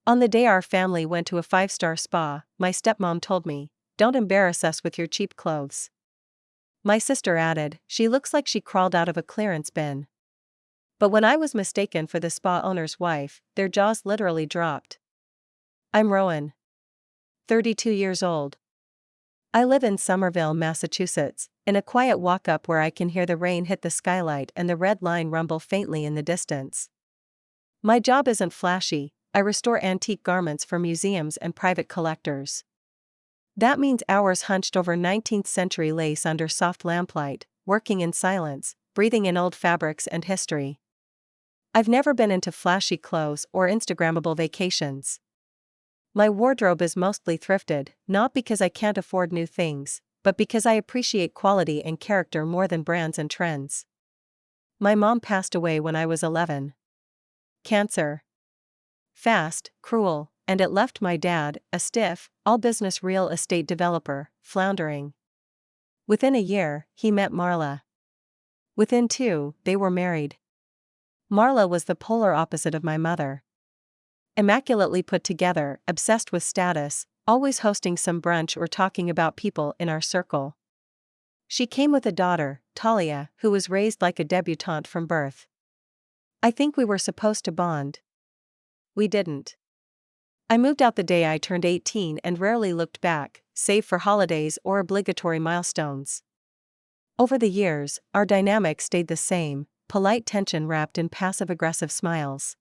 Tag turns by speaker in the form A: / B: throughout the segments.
A: On the day our family went to a 5-star spa, my stepmom told me, "Don't embarrass us with your cheap clothes." My sister added, "She looks like she crawled out of a clearance bin." But when I was mistaken for the spa owner's wife, their jaws literally dropped. I'm Rowan. 32 years old. I live in Somerville, Massachusetts, in a quiet walk-up where I can hear the rain hit the skylight and the red line rumble faintly in the distance. My job isn't flashy. I restore antique garments for museums and private collectors. That means hours hunched over 19th century lace under soft lamplight, working in silence, breathing in old fabrics and history. I've never been into flashy clothes or Instagrammable vacations. My wardrobe is mostly thrifted, not because I can't afford new things, but because I appreciate quality and character more than brands and trends. My mom passed away when I was 11. Cancer. Fast, cruel, and it left my dad, a stiff, all-business real estate developer, floundering. Within a year, he met Marla. Within 2, they were married. Marla was the polar opposite of my mother. Immaculately put together, obsessed with status, always hosting some brunch or talking about people in our circle. She came with a daughter, Talia, who was raised like a debutante from birth. I think we were supposed to bond. We didn't. I moved out the day I turned 18 and rarely looked back, save for holidays or obligatory milestones. Over the years, our dynamic stayed the same, polite tension wrapped in passive-aggressive smiles.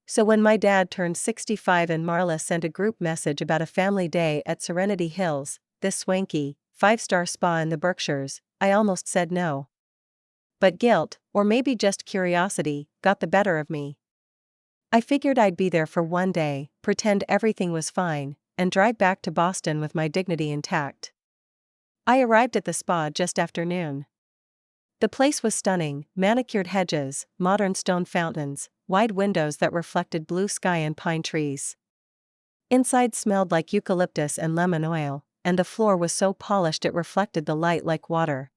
A: So when my dad turned 65 and Marla sent a group message about a family day at Serenity Hills, this swanky, 5-star spa in the Berkshires, I almost said no. But guilt, or maybe just curiosity, got the better of me. I figured I'd be there for one day, pretend everything was fine, and drive back to Boston with my dignity intact. I arrived at the spa just after noon. The place was stunning: manicured hedges, modern stone fountains, wide windows that reflected blue sky and pine trees. Inside smelled like eucalyptus and lemon oil, and the floor was so polished it reflected the light like water.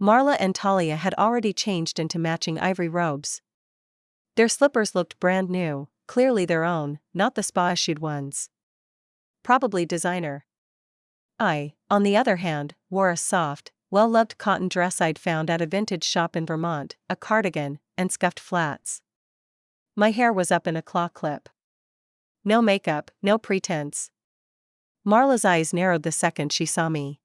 A: Marla and Talia had already changed into matching ivory robes. Their slippers looked brand new, clearly their own, not the spa-issued ones. Probably designer. I, on the other hand, wore a soft, well-loved cotton dress I'd found at a vintage shop in Vermont, a cardigan, and scuffed flats. My hair was up in a claw clip. No makeup, no pretense. Marla's eyes narrowed the second she saw me.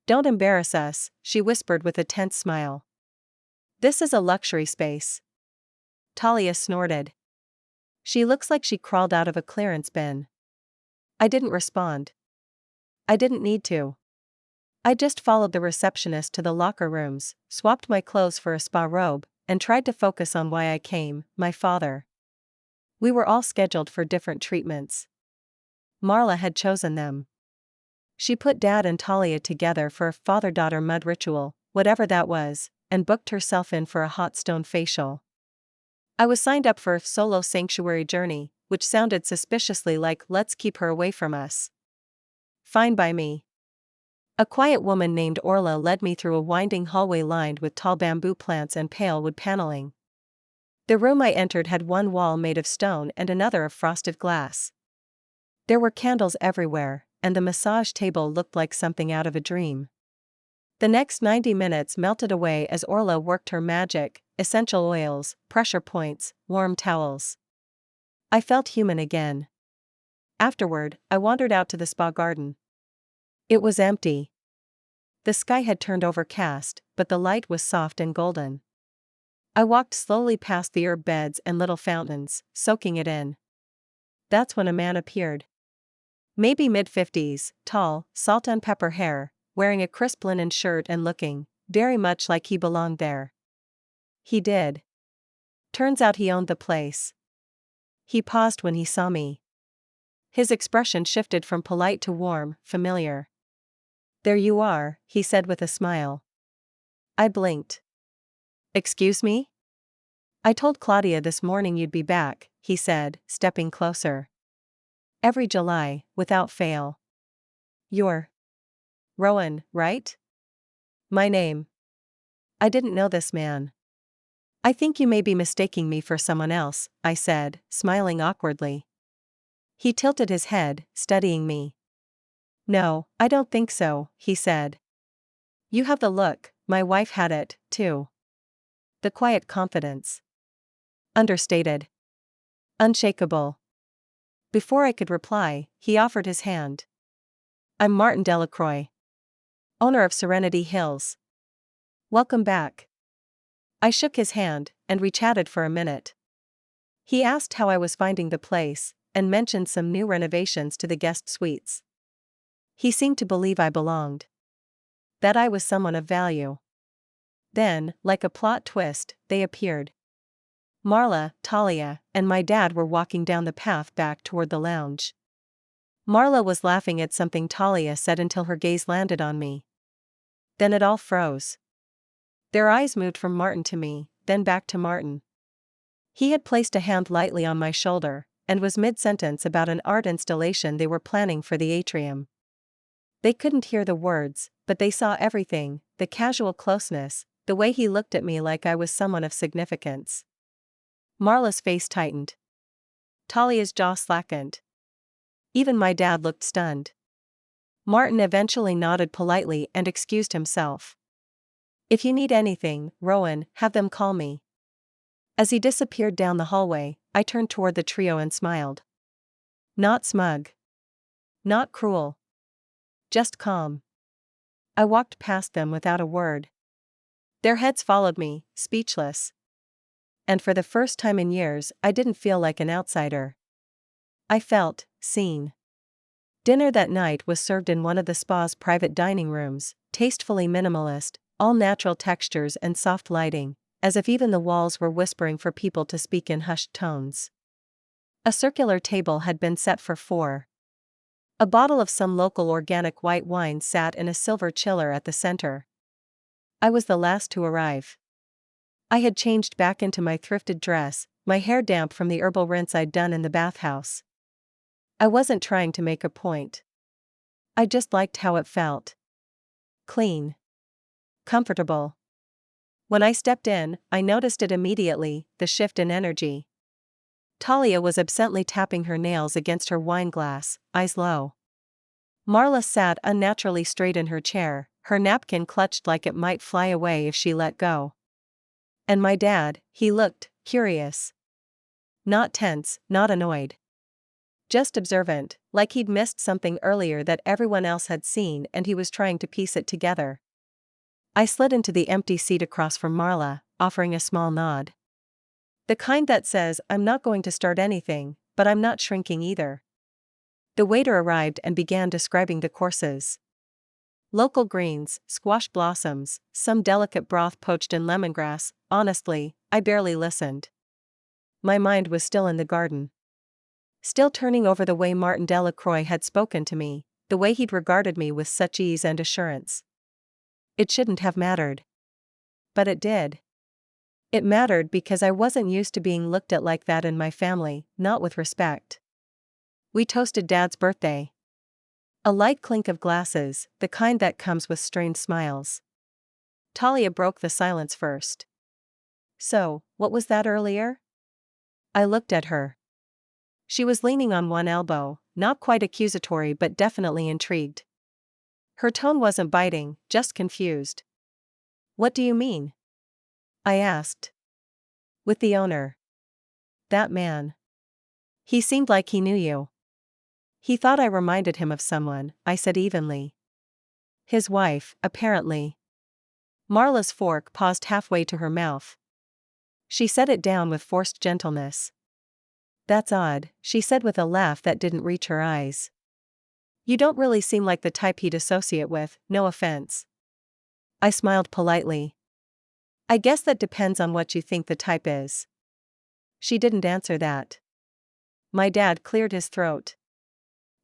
A: "Don't embarrass us," she whispered with a tense smile. "This is a luxury space." Talia snorted. "She looks like she crawled out of a clearance bin." I didn't respond. I didn't need to. I just followed the receptionist to the locker rooms, swapped my clothes for a spa robe, and tried to focus on why I came, my father. We were all scheduled for different treatments. Marla had chosen them. She put Dad and Talia together for a father-daughter mud ritual, whatever that was, and booked herself in for a hot stone facial. I was signed up for a solo sanctuary journey, which sounded suspiciously like "let's keep her away from us." Fine by me. A quiet woman named Orla led me through a winding hallway lined with tall bamboo plants and pale wood paneling. The room I entered had one wall made of stone and another of frosted glass. There were candles everywhere, and the massage table looked like something out of a dream. The next 90 minutes melted away as Orla worked her magic: essential oils, pressure points, warm towels. I felt human again. Afterward, I wandered out to the spa garden. It was empty. The sky had turned overcast, but the light was soft and golden. I walked slowly past the herb beds and little fountains, soaking it in. That's when a man appeared. Maybe mid-50s, tall, salt and pepper hair, wearing a crisp linen shirt and looking very much like he belonged there. He did. Turns out he owned the place. He paused when he saw me. His expression shifted from polite to warm, familiar. "There you are," he said with a smile. I blinked. "Excuse me?" "I told Claudia this morning you'd be back," he said, stepping closer. "Every July, without fail." "You're Rowan, right?" "My name." I didn't know this man. "I think you may be mistaking me for someone else," I said, smiling awkwardly. He tilted his head, studying me. No, I don't think so, he said. You have the look, my wife had it, too. The quiet confidence. Understated. Unshakable. Before I could reply, he offered his hand. I'm Martin Delacroix, owner of Serenity Hills. Welcome back. I shook his hand, and we chatted for a minute. He asked how I was finding the place, and mentioned some new renovations to the guest suites. He seemed to believe I belonged. That I was someone of value. Then, like a plot twist, they appeared. Marla, Talia, and my dad were walking down the path back toward the lounge. Marla was laughing at something Talia said until her gaze landed on me. Then it all froze. Their eyes moved from Martin to me, then back to Martin. He had placed a hand lightly on my shoulder, and was mid-sentence about an art installation they were planning for the atrium. They couldn't hear the words, but they saw everything, the casual closeness, the way he looked at me like I was someone of significance. Marla's face tightened. Talia's jaw slackened. Even my dad looked stunned. Martin eventually nodded politely and excused himself. If you need anything, Rowan, have them call me. As he disappeared down the hallway, I turned toward the trio and smiled. Not smug. Not cruel. Just calm. I walked past them without a word. Their heads followed me, speechless. And for the first time in years, I didn't feel like an outsider. I felt seen. Dinner that night was served in one of the spa's private dining rooms, tastefully minimalist, all natural textures and soft lighting, as if even the walls were whispering for people to speak in hushed tones. A circular table had been set for 4. A bottle of some local organic white wine sat in a silver chiller at the center. I was the last to arrive. I had changed back into my thrifted dress, my hair damp from the herbal rinse I'd done in the bathhouse. I wasn't trying to make a point. I just liked how it felt. Clean. Comfortable. When I stepped in, I noticed it immediately, the shift in energy. Talia was absently tapping her nails against her wine glass, eyes low. Marla sat unnaturally straight in her chair, her napkin clutched like it might fly away if she let go. And my dad, he looked curious. Not tense, not annoyed. Just observant, like he'd missed something earlier that everyone else had seen and he was trying to piece it together. I slid into the empty seat across from Marla, offering a small nod. The kind that says, I'm not going to start anything, but I'm not shrinking either. The waiter arrived and began describing the courses. Local greens, squash blossoms, some delicate broth poached in lemongrass. Honestly, I barely listened. My mind was still in the garden. Still turning over the way Martin Delacroix had spoken to me, the way he'd regarded me with such ease and assurance. It shouldn't have mattered. But it did. It mattered because I wasn't used to being looked at like that in my family, not with respect. We toasted Dad's birthday. A light clink of glasses, the kind that comes with strained smiles. Talia broke the silence first. So, what was that earlier? I looked at her. She was leaning on one elbow, not quite accusatory but definitely intrigued. Her tone wasn't biting, just confused. What do you mean? I asked. With the owner. That man. He seemed like he knew you. He thought I reminded him of someone, I said evenly. His wife, apparently. Marla's fork paused halfway to her mouth. She set it down with forced gentleness. That's odd, she said with a laugh that didn't reach her eyes. You don't really seem like the type he'd associate with, no offense. I smiled politely. I guess that depends on what you think the type is. She didn't answer that. My dad cleared his throat.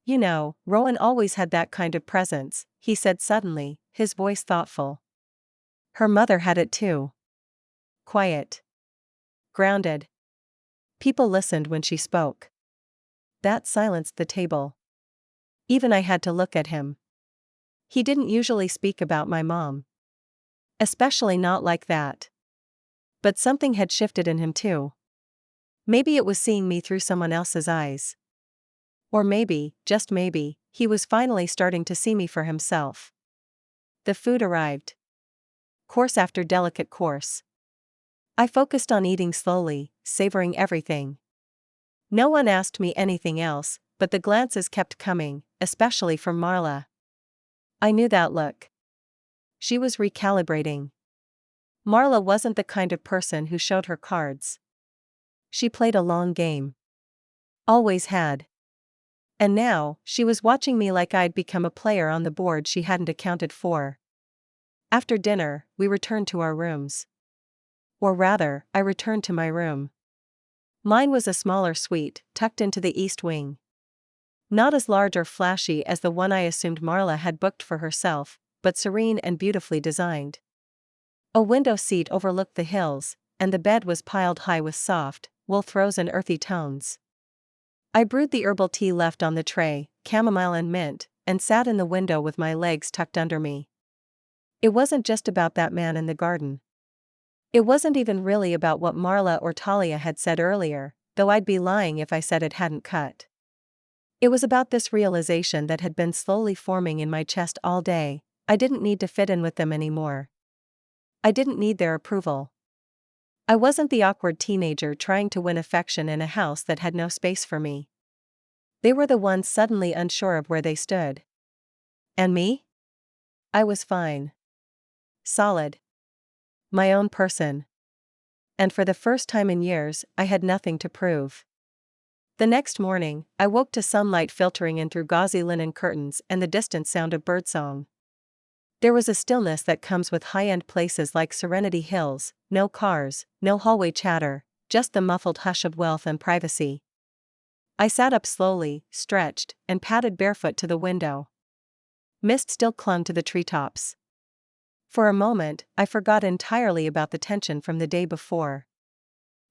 A: You know, Rowan always had that kind of presence, he said suddenly, his voice thoughtful. Her mother had it too. Quiet. Grounded. People listened when she spoke. That silenced the table. Even I had to look at him. He didn't usually speak about my mom. Especially not like that. But something had shifted in him too. Maybe it was seeing me through someone else's eyes. Or maybe, just maybe, he was finally starting to see me for himself. The food arrived. Course after delicate course. I focused on eating slowly, savoring everything. No one asked me anything else, but the glances kept coming, especially from Marla. I knew that look. She was recalibrating. Marla wasn't the kind of person who showed her cards. She played a long game. Always had. And now, she was watching me like I'd become a player on the board she hadn't accounted for. After dinner, we returned to our rooms. Or rather, I returned to my room. Mine was a smaller suite, tucked into the east wing. Not as large or flashy as the one I assumed Marla had booked for herself, but serene and beautifully designed. A window seat overlooked the hills, and the bed was piled high with soft, wool throws and earthy tones. I brewed the herbal tea left on the tray, chamomile and mint, and sat in the window with my legs tucked under me. It wasn't just about that man in the garden. It wasn't even really about what Marla or Talia had said earlier, though I'd be lying if I said it hadn't cut. It was about this realization that had been slowly forming in my chest all day. I didn't need to fit in with them anymore. I didn't need their approval. I wasn't the awkward teenager trying to win affection in a house that had no space for me. They were the ones suddenly unsure of where they stood. And me? I was fine. Solid. My own person. And for the first time in years, I had nothing to prove. The next morning, I woke to sunlight filtering in through gauzy linen curtains and the distant sound of birdsong. There was a stillness that comes with high-end places like Serenity Hills, no cars, no hallway chatter, just the muffled hush of wealth and privacy. I sat up slowly, stretched, and padded barefoot to the window. Mist still clung to the treetops. For a moment, I forgot entirely about the tension from the day before.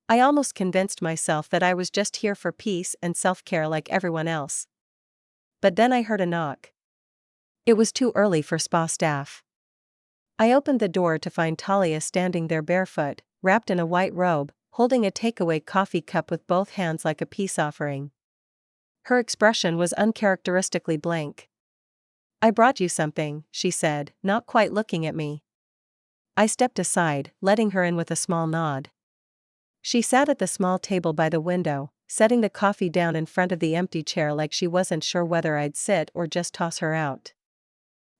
A: I almost convinced myself that I was just here for peace and self-care like everyone else. But then I heard a knock. It was too early for spa staff. I opened the door to find Talia standing there barefoot, wrapped in a white robe, holding a takeaway coffee cup with both hands like a peace offering. Her expression was uncharacteristically blank. "I brought you something," she said, not quite looking at me. I stepped aside, letting her in with a small nod. She sat at the small table by the window, setting the coffee down in front of the empty chair like she wasn't sure whether I'd sit or just toss her out.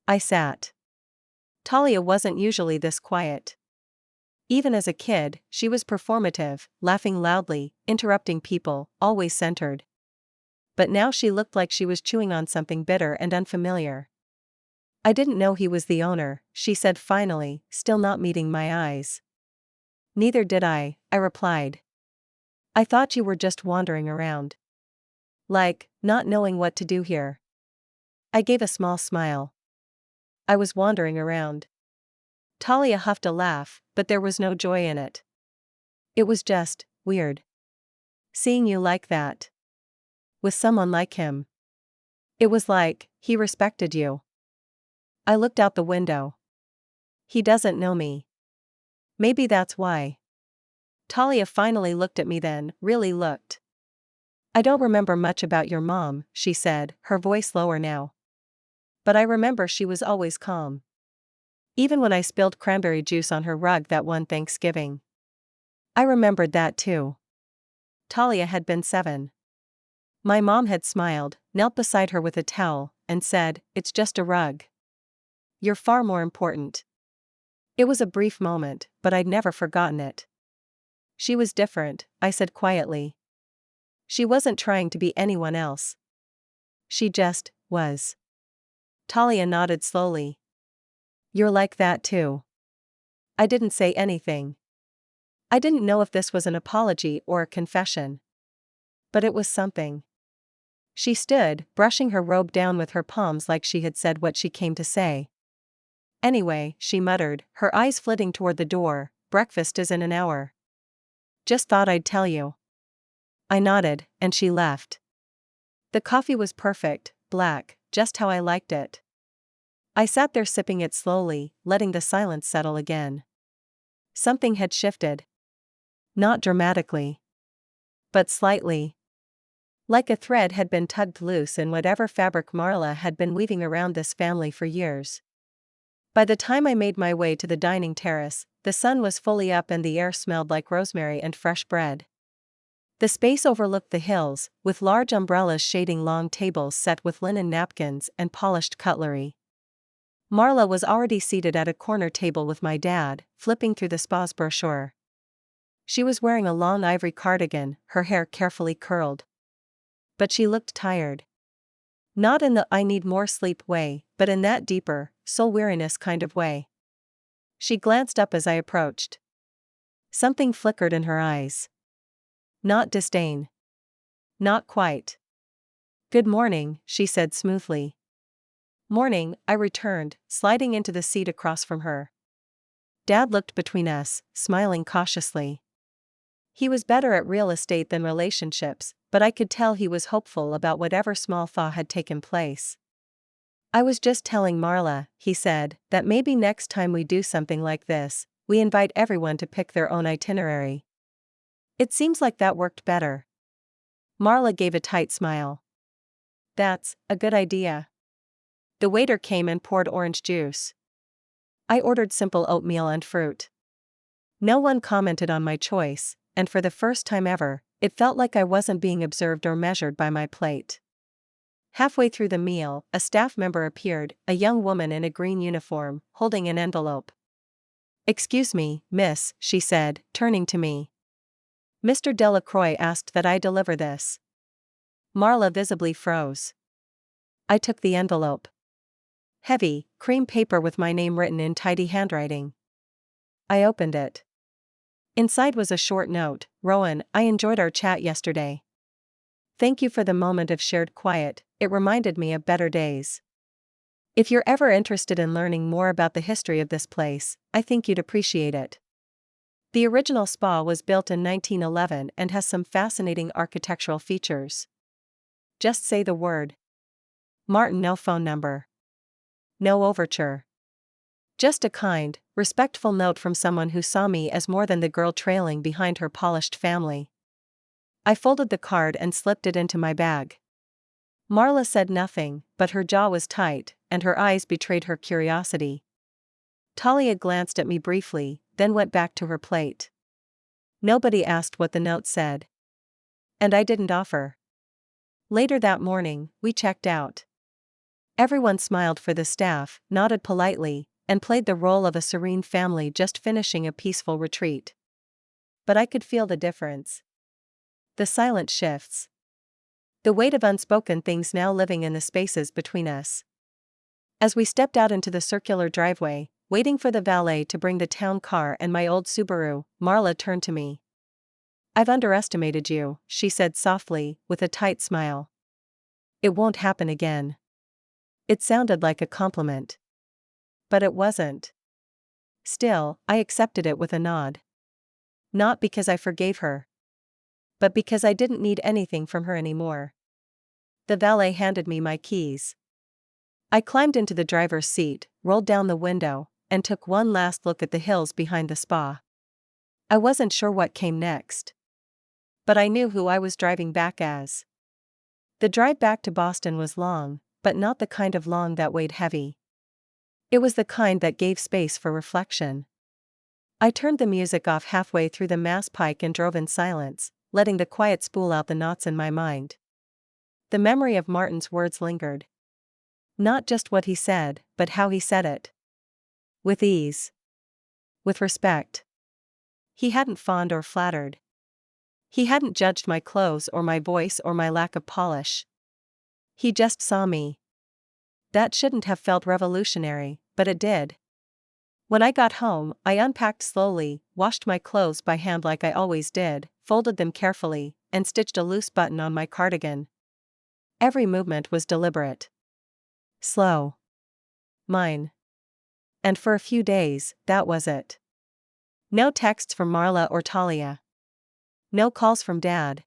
A: I sat. Talia wasn't usually this quiet. Even as a kid, she was performative, laughing loudly, interrupting people, always centered. But now she looked like she was chewing on something bitter and unfamiliar. "I didn't know he was the owner," she said finally, still not meeting my eyes. "Neither did I," I replied. "I thought you were just wandering around. Like, not knowing what to do here." I gave a small smile. "I was wandering around." Talia huffed a laugh, but there was no joy in it. "It was just weird. Seeing you like that. With someone like him. It was like he respected you." I looked out the window. "He doesn't know me. Maybe that's why." Talia finally looked at me then, really looked. "I don't remember much about your mom," she said, her voice lower now. "But I remember she was always calm. Even when I spilled cranberry juice on her rug that one Thanksgiving. I remembered that too." Talia had been 7. My mom had smiled, knelt beside her with a towel, and said, "It's just a rug. You're far more important." It was a brief moment, but I'd never forgotten it. "She was different," I said quietly. "She wasn't trying to be anyone else. She just was." Talia nodded slowly. "You're like that too." I didn't say anything. I didn't know if this was an apology or a confession. But it was something. She stood, brushing her robe down with her palms like she had said what she came to say. "Anyway," she muttered, her eyes flitting toward the door, "breakfast is in an hour. Just thought I'd tell you." I nodded, and she left. The coffee was perfect, black, just how I liked it. I sat there sipping it slowly, letting the silence settle again. Something had shifted. Not dramatically. But slightly. Like a thread had been tugged loose in whatever fabric Marla had been weaving around this family for years. By the time I made my way to the dining terrace, the sun was fully up and the air smelled like rosemary and fresh bread. The space overlooked the hills, with large umbrellas shading long tables set with linen napkins and polished cutlery. Marla was already seated at a corner table with my dad, flipping through the spa's brochure. She was wearing a long ivory cardigan, her hair carefully curled. But she looked tired. Not in the "I need more sleep" way, but in that deeper, soul-weariness kind of way. She glanced up as I approached. Something flickered in her eyes. Not disdain. Not quite. "Good morning," she said smoothly. "Morning," I returned, sliding into the seat across from her. Dad looked between us, smiling cautiously. He was better at real estate than relationships, but I could tell he was hopeful about whatever small thaw had taken place. "I was just telling Marla," he said, "that maybe next time we do something like this, we invite everyone to pick their own itinerary. It seems like that worked better." Marla gave a tight smile. "That's a good idea." The waiter came and poured orange juice. I ordered simple oatmeal and fruit. No one commented on my choice, and for the first time ever, it felt like I wasn't being observed or measured by my plate. Halfway through the meal, a staff member appeared, a young woman in a green uniform, holding an envelope. "Excuse me, miss," she said, turning to me. "Mr. Delacroix asked that I deliver this." Marla visibly froze. I took the envelope. Heavy, cream paper with my name written in tidy handwriting. I opened it. Inside was a short note: "Rowan, I enjoyed our chat yesterday. Thank you for the moment of shared quiet, it reminded me of better days. If you're ever interested in learning more about the history of this place, I think you'd appreciate it. The original spa was built in 1911 and has some fascinating architectural features. Just say the word. Martin, no phone number. No overture. Just a kind, respectful note from someone who saw me as more than the girl trailing behind her polished family." I folded the card and slipped it into my bag. Marla said nothing, but her jaw was tight, and her eyes betrayed her curiosity. Talia glanced at me briefly, then went back to her plate. Nobody asked what the note said. And I didn't offer. Later that morning, we checked out. Everyone smiled for the staff, nodded politely, and played the role of a serene family just finishing a peaceful retreat. But I could feel the difference. The silent shifts. The weight of unspoken things now living in the spaces between us. As we stepped out into the circular driveway, waiting for the valet to bring the town car and my old Subaru, Marla turned to me. "I've underestimated you," she said softly, with a tight smile. "It won't happen again." It sounded like a compliment. But it wasn't. Still, I accepted it with a nod. Not because I forgave her, but because I didn't need anything from her anymore. The valet handed me my keys. I climbed into the driver's seat, rolled down the window, and took one last look at the hills behind the spa. I wasn't sure what came next. But I knew who I was driving back as. The drive back to Boston was long, but not the kind of long that weighed heavy. It was the kind that gave space for reflection. I turned the music off halfway through the Mass Pike and drove in silence, letting the quiet spool out the knots in my mind. The memory of Martin's words lingered. Not just what he said, but how he said it. With ease. With respect. He hadn't fawned or flattered. He hadn't judged my clothes or my voice or my lack of polish. He just saw me. That shouldn't have felt revolutionary, but it did. When I got home, I unpacked slowly, washed my clothes by hand like I always did, folded them carefully, and stitched a loose button on my cardigan. Every movement was deliberate. Slow. Mine. And for a few days, that was it. No texts from Marla or Talia. No calls from Dad.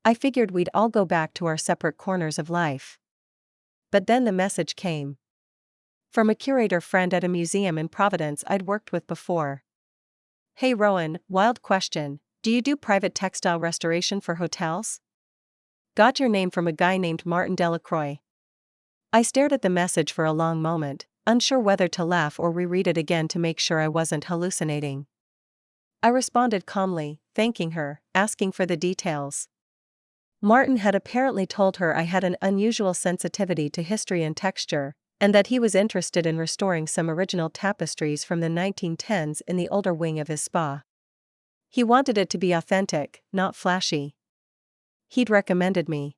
A: I figured we'd all go back to our separate corners of life. But then the message came. From a curator friend at a museum in Providence I'd worked with before. "Hey Rowan, wild question, do you do private textile restoration for hotels?" Got your name from a guy named Martin Delacroix. I stared at the message for a long moment, unsure whether to laugh or reread it again to make sure I wasn't hallucinating. I responded calmly, thanking her, asking for the details. Martin had apparently told her I had an unusual sensitivity to history and texture, and that he was interested in restoring some original tapestries from the 1910s in the older wing of his spa. He wanted it to be authentic, not flashy. He'd recommended me.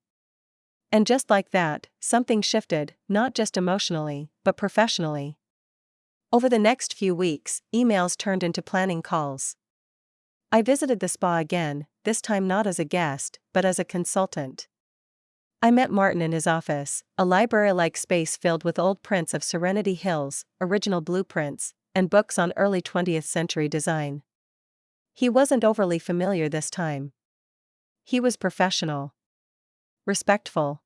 A: And just like that, something shifted, not just emotionally, but professionally. Over the next few weeks, emails turned into planning calls. I visited the spa again, this time not as a guest, but as a consultant. I met Martin in his office, a library-like space filled with old prints of Serenity Hills, original blueprints, and books on early 20th century design. He wasn't overly familiar this time. He was professional. Respectful.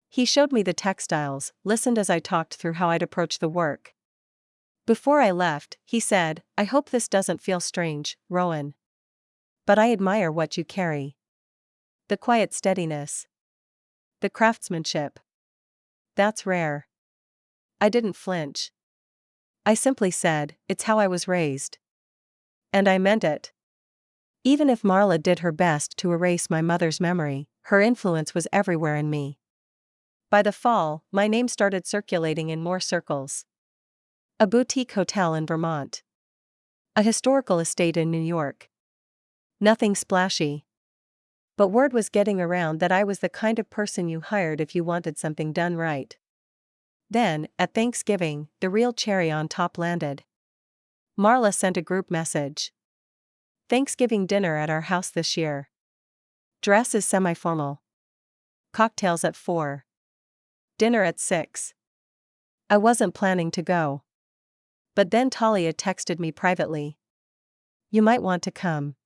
A: He showed me the textiles, listened as I talked through how I'd approach the work. Before I left, he said, "I hope this doesn't feel strange, Rowan. But I admire what you carry. The quiet steadiness. The craftsmanship. That's rare." I didn't flinch. I simply said, "It's how I was raised." And I meant it. Even if Marla did her best to erase my mother's memory, her influence was everywhere in me. By the fall, my name started circulating in more circles. A boutique hotel in Vermont. A historical estate in New York. Nothing splashy. But word was getting around that I was the kind of person you hired if you wanted something done right. Then, at Thanksgiving, the real cherry on top landed. Marla sent a group message. "Thanksgiving dinner at our house this year. Dress is semi-formal. Cocktails at 4. Dinner at 6. I wasn't planning to go. But then Talia texted me privately. "You might want to come.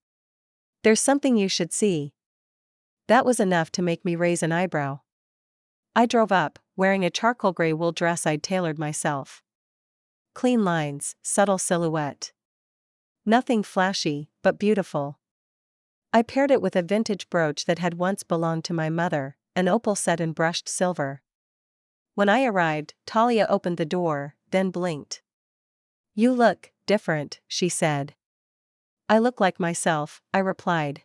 A: There's something you should see." That was enough to make me raise an eyebrow. I drove up, wearing a charcoal gray wool dress I'd tailored myself. Clean lines, subtle silhouette. Nothing flashy, but beautiful. I paired it with a vintage brooch that had once belonged to my mother, an opal set in brushed silver. When I arrived, Talia opened the door, then blinked. "You look different," she said. "I look like myself," I replied.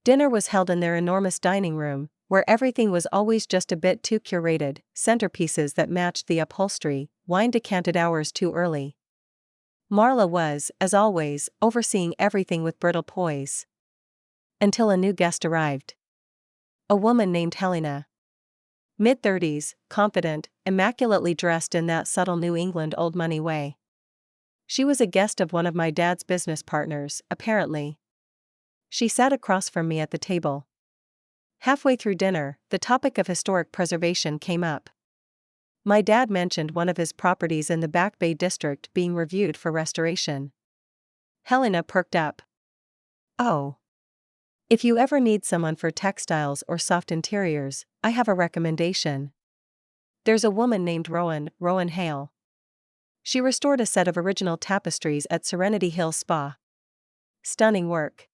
A: Dinner was held in their enormous dining room, where everything was always just a bit too curated, centerpieces that matched the upholstery, wine decanted hours too early. Marla was, as always, overseeing everything with brittle poise. Until a new guest arrived. A woman named Helena. Mid-30s, confident, immaculately dressed in that subtle New England old money way. She was a guest of one of my dad's business partners, apparently. She sat across from me at the table. Halfway through dinner, the topic of historic preservation came up. My dad mentioned one of his properties in the Back Bay district being reviewed for restoration. Helena perked up. "Oh. If you ever need someone for textiles or soft interiors, I have a recommendation. There's a woman named Rowan Hale. She restored a set of original tapestries at Serenity Hills Spa. Stunning work.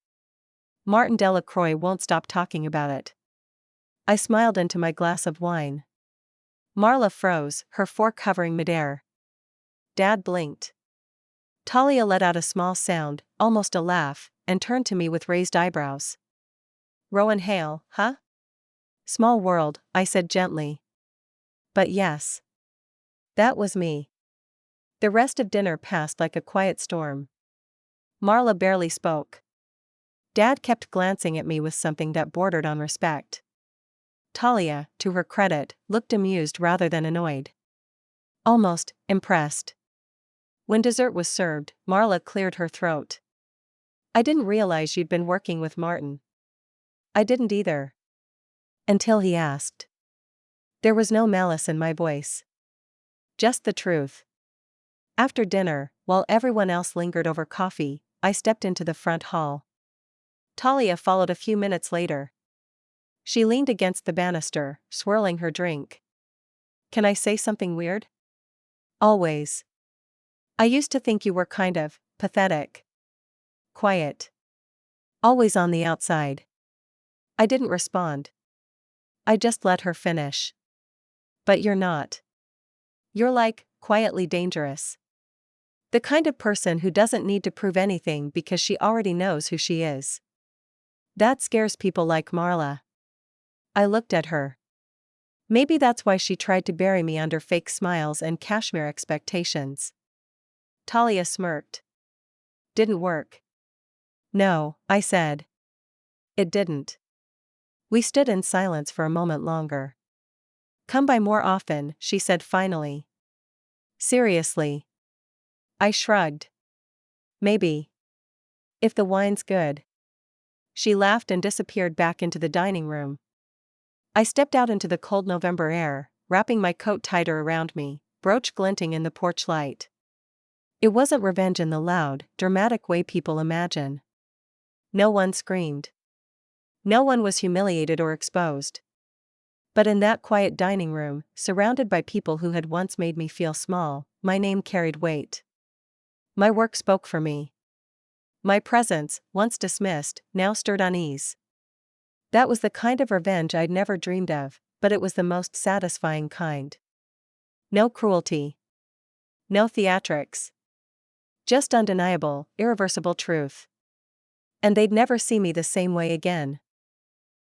A: Martin Delacroix won't stop talking about it." I smiled into my glass of wine. Marla froze, her fork hovering midair. Dad blinked. Talia let out a small sound, almost a laugh, and turned to me with raised eyebrows. "Rowan Hale, huh?" "Small world," I said gently. "But yes. That was me." The rest of dinner passed like a quiet storm. Marla barely spoke. Dad kept glancing at me with something that bordered on respect. Talia, to her credit, looked amused rather than annoyed. Almost impressed. When dessert was served, Marla cleared her throat. "I didn't realize you'd been working with Martin." "I didn't either. Until he asked." There was no malice in my voice. Just the truth. After dinner, while everyone else lingered over coffee, I stepped into the front hall. Talia followed a few minutes later. She leaned against the banister, swirling her drink. "Can I say something weird?" "Always. I used to think you were kind of pathetic. Quiet. Always on the outside." I didn't respond. I just let her finish. But you're not. You're like, quietly dangerous. The kind of person who doesn't need to prove anything because she already knows who she is. That scares people like Marla. I looked at her. Maybe that's why she tried to bury me under fake smiles and cashmere expectations. Talia smirked. Didn't work. No, I said. It didn't. We stood in silence for a moment longer. Come by more often, she said finally. Seriously. I shrugged. Maybe. If the wine's good. She laughed and disappeared back into the dining room. I stepped out into the cold November air, wrapping my coat tighter around me, brooch glinting in the porch light. It wasn't revenge in the loud, dramatic way people imagine. No one screamed. No one was humiliated or exposed. But in that quiet dining room, surrounded by people who had once made me feel small, my name carried weight. My work spoke for me. My presence, once dismissed, now stirred unease. That was the kind of revenge I'd never dreamed of, but it was the most satisfying kind. No cruelty. No theatrics. Just undeniable, irreversible truth. And they'd never see me the same way again.